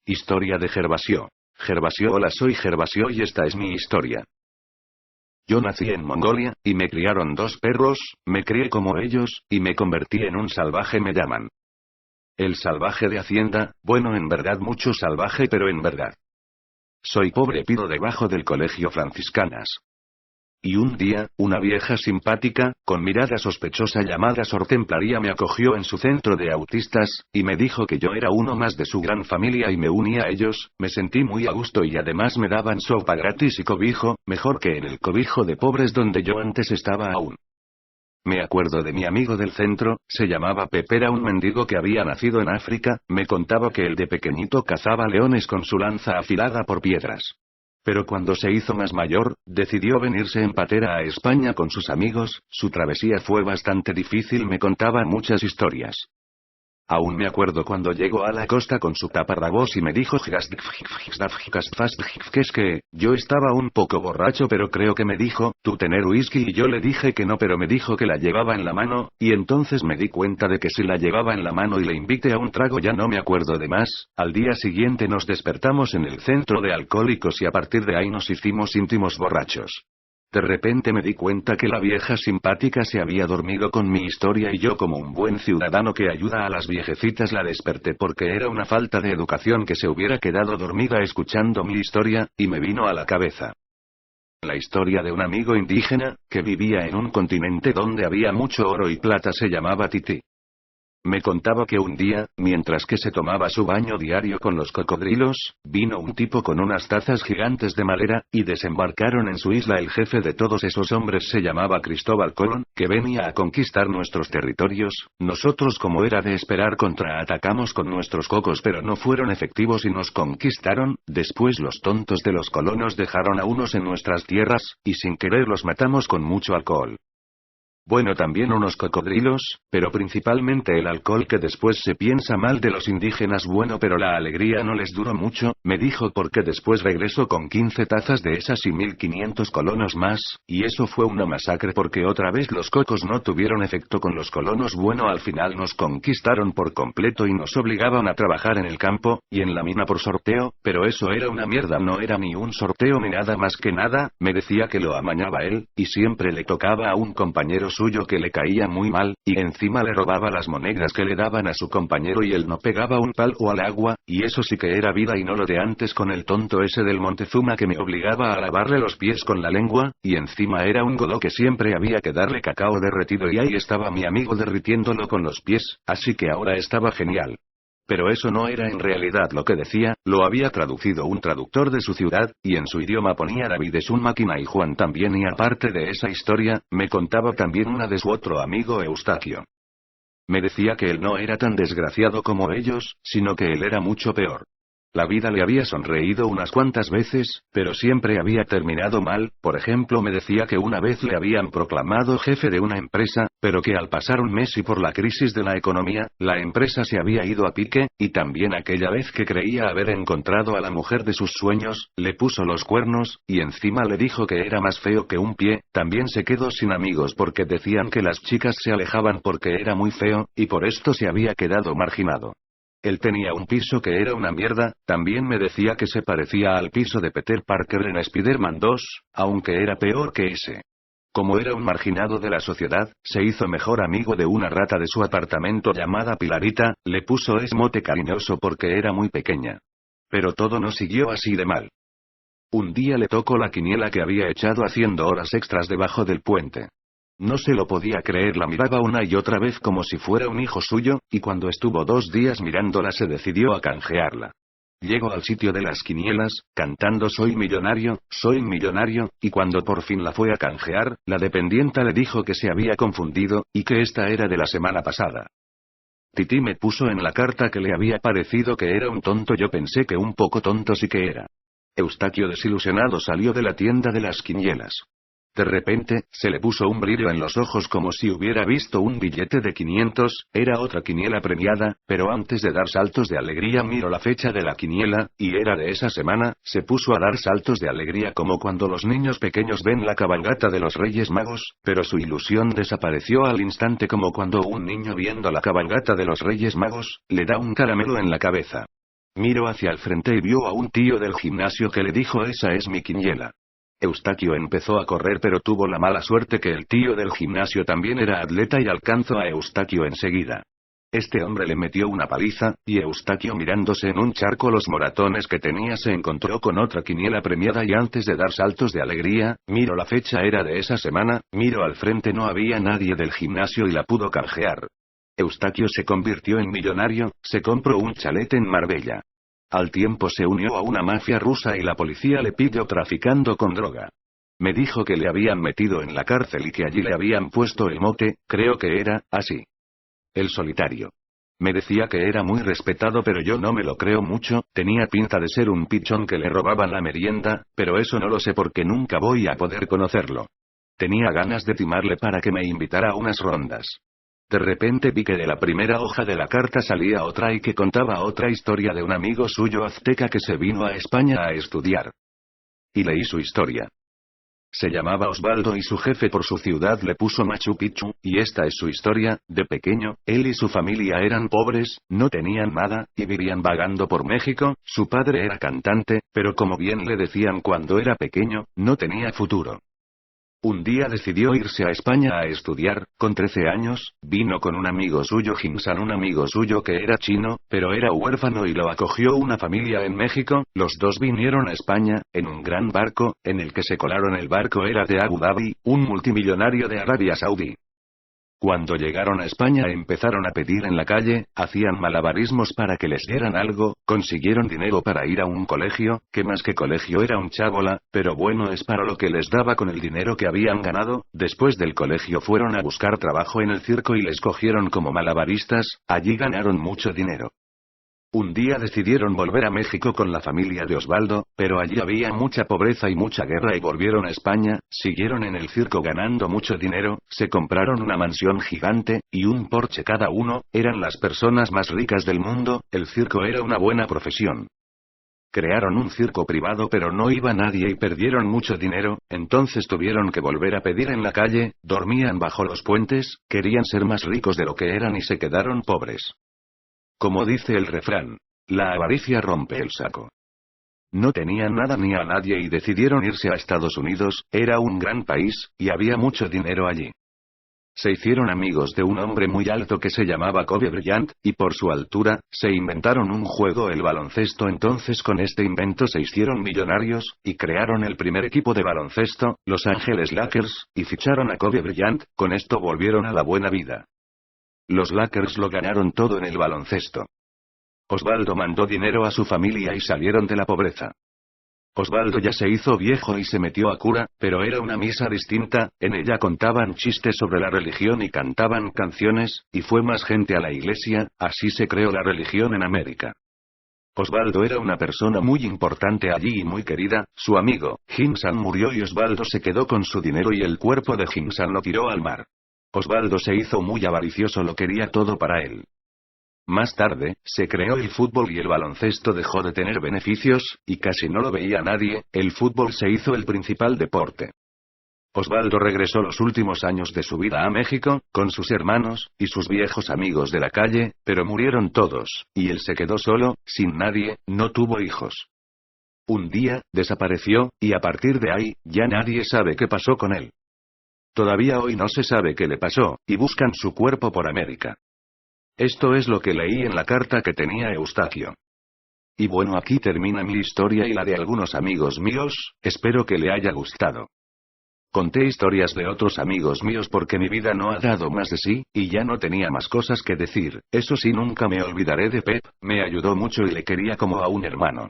Historia de Gervasio. Gervasio. Hola, soy Gervasio y esta es mi historia. Yo nací en Mongolia, y me criaron dos perros, me crié como ellos, y me convertí en un salvaje. Me llaman el salvaje de Hacienda, bueno, en verdad mucho salvaje, pero en verdad. Soy pobre, pido debajo del colegio franciscanas. Y un día, una vieja simpática, con mirada sospechosa llamada Sor Templaria me acogió en su centro de autistas, y me dijo que yo era uno más de su gran familia y me uní a ellos. Me sentí muy a gusto y además me daban sopa gratis y cobijo, mejor que en el cobijo de pobres donde yo antes estaba aún. Me acuerdo de mi amigo del centro, se llamaba Pepe, era un mendigo que había nacido en África, me contaba que él de pequeñito cazaba leones con su lanza afilada por piedras. Pero cuando se hizo más mayor, decidió venirse en patera a España con sus amigos. Su travesía fue bastante difícil, me contaba muchas historias. Aún me acuerdo cuando llegó a la costa con su taparrabos y me dijo que es que, yo estaba un poco borracho, pero creo que me dijo, ¿tú tener whisky? Y yo le dije que no, pero me dijo que la llevaba en la mano, y entonces me di cuenta de que si la llevaba en la mano y le invité a un trago ya no me acuerdo de más. Al día siguiente nos despertamos en el centro de alcohólicos y a partir de ahí nos hicimos íntimos borrachos. De repente me di cuenta que la vieja simpática se había dormido con mi historia y yo, como un buen ciudadano que ayuda a las viejecitas, la desperté porque era una falta de educación que se hubiera quedado dormida escuchando mi historia, y me vino a la cabeza la historia de un amigo indígena, que vivía en un continente donde había mucho oro y plata. Se llamaba Titi. Me contaba que un día, mientras que se tomaba su baño diario con los cocodrilos, vino un tipo con unas tazas gigantes de madera, y desembarcaron en su isla. El jefe de todos esos hombres se llamaba Cristóbal Colón, que venía a conquistar nuestros territorios. Nosotros, como era de esperar, contraatacamos con nuestros cocos, pero no fueron efectivos y nos conquistaron. Después los tontos de los colonos dejaron a unos en nuestras tierras, y sin querer los matamos con mucho alcohol. Bueno, también unos cocodrilos, pero principalmente el alcohol, que después se piensa mal de los indígenas. Bueno, pero la alegría no les duró mucho, me dijo, porque después regresó con 15 tazas de esas y 1500 colonos más, y eso fue una masacre porque otra vez los cocos no tuvieron efecto con los colonos. Bueno, al final nos conquistaron por completo y nos obligaban a trabajar en el campo, y en la mina por sorteo, pero eso era una mierda, no era ni un sorteo ni nada más que nada. Me decía que lo amañaba él, y siempre le tocaba a un compañero suyo que le caía muy mal, y encima le robaba las monedas que le daban a su compañero y él no pegaba un palo al agua, y eso sí que era vida y no lo de antes con el tonto ese del Montezuma que me obligaba a lavarle los pies con la lengua, y encima era un godó que siempre había que darle cacao derretido y ahí estaba mi amigo derritiéndolo con los pies, así que ahora estaba genial. Pero eso no era en realidad lo que decía, lo había traducido un traductor de su ciudad, y en su idioma ponía David es un máquina y Juan también. Y aparte de esa historia, me contaba también una de su otro amigo Eustaquio. Me decía que él no era tan desgraciado como ellos, sino que él era mucho peor. La vida le había sonreído unas cuantas veces, pero siempre había terminado mal. Por ejemplo, me decía que una vez le habían proclamado jefe de una empresa, pero que al pasar un mes y por la crisis de la economía, la empresa se había ido a pique, y también aquella vez que creía haber encontrado a la mujer de sus sueños, le puso los cuernos, y encima le dijo que era más feo que un pie. También se quedó sin amigos porque decían que las chicas se alejaban porque era muy feo, y por esto se había quedado marginado. Él tenía un piso que era una mierda. También me decía que se parecía al piso de Peter Parker en Spider-Man 2, aunque era peor que ese. Como era un marginado de la sociedad, se hizo mejor amigo de una rata de su apartamento llamada Pilarita, le puso ese mote cariñoso porque era muy pequeña. Pero todo no siguió así de mal. Un día le tocó la quiniela que había echado haciendo horas extras debajo del puente. No se lo podía creer, la miraba una y otra vez como si fuera un hijo suyo, y cuando estuvo 2 días mirándola se decidió a canjearla. Llegó al sitio de las quinielas, cantando soy millonario, y cuando por fin la fue a canjear, la dependienta le dijo que se había confundido, y que esta era de la semana pasada. Titi me puso en la carta que le había parecido que era un tonto. Yo pensé que un poco tonto sí que era. Eustaquio, desilusionado, salió de la tienda de las quinielas. De repente, se le puso un brillo en los ojos como si hubiera visto un billete de 500, era otra quiniela premiada, pero antes de dar saltos de alegría miró la fecha de la quiniela, y era de esa semana. Se puso a dar saltos de alegría como cuando los niños pequeños ven la cabalgata de los Reyes Magos, pero su ilusión desapareció al instante como cuando un niño viendo la cabalgata de los Reyes Magos, le da un caramelo en la cabeza. Miró hacia el frente y vio a un tío del gimnasio que le dijo: esa es mi quiniela. Eustaquio empezó a correr, pero tuvo la mala suerte que el tío del gimnasio también era atleta y alcanzó a Eustaquio enseguida. Este hombre le metió una paliza, y Eustaquio, mirándose en un charco los moratones que tenía, se encontró con otra quiniela premiada y antes de dar saltos de alegría, miró la fecha, era de esa semana, miró al frente, no había nadie del gimnasio y la pudo canjear. Eustaquio se convirtió en millonario, se compró un chalet en Marbella. Al tiempo se unió a una mafia rusa y la policía le pilló traficando con droga. Me dijo que le habían metido en la cárcel y que allí le habían puesto el mote, creo que era, así. El Solitario. Me decía que era muy respetado, pero yo no me lo creo mucho, tenía pinta de ser un pichón que le robaban la merienda, pero eso no lo sé porque nunca voy a poder conocerlo. Tenía ganas de timarle para que me invitara a unas rondas. De repente vi que de la primera hoja de la carta salía otra y que contaba otra historia de un amigo suyo azteca que se vino a España a estudiar. Y leí su historia. Se llamaba Osvaldo y su jefe por su ciudad le puso Machu Picchu, y esta es su historia. De pequeño, él y su familia eran pobres, no tenían nada, y vivían vagando por México. Su padre era cantante, pero como bien le decían cuando era pequeño, no tenía futuro. Un día decidió irse a España a estudiar, con 13 años, vino con un amigo suyo Jin-san, un amigo suyo que era chino, pero era huérfano y lo acogió una familia en México. Los dos vinieron a España, en un gran barco, en el que se colaron. El barco era de Abu Dhabi, un multimillonario de Arabia Saudí. Cuando llegaron a España empezaron a pedir en la calle, hacían malabarismos para que les dieran algo, consiguieron dinero para ir a un colegio, que más que colegio era un chábola, pero bueno es para lo que les daba con el dinero que habían ganado. Después del colegio fueron a buscar trabajo en el circo y les cogieron como malabaristas, allí ganaron mucho dinero. Un día decidieron volver a México con la familia de Osvaldo, pero allí había mucha pobreza y mucha guerra y volvieron a España, siguieron en el circo ganando mucho dinero, se compraron una mansión gigante, y un Porsche cada uno, eran las personas más ricas del mundo, el circo era una buena profesión. Crearon un circo privado pero no iba nadie y perdieron mucho dinero, entonces tuvieron que volver a pedir en la calle, dormían bajo los puentes, querían ser más ricos de lo que eran y se quedaron pobres. Como dice el refrán, la avaricia rompe el saco. No tenían nada ni a nadie y decidieron irse a Estados Unidos, era un gran país, y había mucho dinero allí. Se hicieron amigos de un hombre muy alto que se llamaba Kobe Bryant, y por su altura, se inventaron un juego, el baloncesto. Entonces con este invento se hicieron millonarios, y crearon el primer equipo de baloncesto, Los Ángeles Lakers, y ficharon a Kobe Bryant, con esto volvieron a la buena vida. Los Lakers lo ganaron todo en el baloncesto. Osvaldo mandó dinero a su familia y salieron de la pobreza. Osvaldo ya se hizo viejo y se metió a cura, pero era una misa distinta, en ella contaban chistes sobre la religión y cantaban canciones, y fue más gente a la iglesia, así se creó la religión en América. Osvaldo era una persona muy importante allí y muy querida. Su amigo, Jin-san, murió y Osvaldo se quedó con su dinero y el cuerpo de Jin-san lo tiró al mar. Osvaldo se hizo muy avaricioso, lo quería todo para él. Más tarde, se creó el fútbol y el baloncesto dejó de tener beneficios, y casi no lo veía nadie, el fútbol se hizo el principal deporte. Osvaldo regresó los últimos años de su vida a México, con sus hermanos, y sus viejos amigos de la calle, pero murieron todos, y él se quedó solo, sin nadie, no tuvo hijos. Un día, desapareció, y a partir de ahí, ya nadie sabe qué pasó con él. Todavía hoy no se sabe qué le pasó, y buscan su cuerpo por América. Esto es lo que leí en la carta que tenía Eustaquio. Y bueno, aquí termina mi historia y la de algunos amigos míos, espero que le haya gustado. Conté historias de otros amigos míos porque mi vida no ha dado más de sí, y ya no tenía más cosas que decir. Eso sí, nunca me olvidaré de Pep, me ayudó mucho y le quería como a un hermano.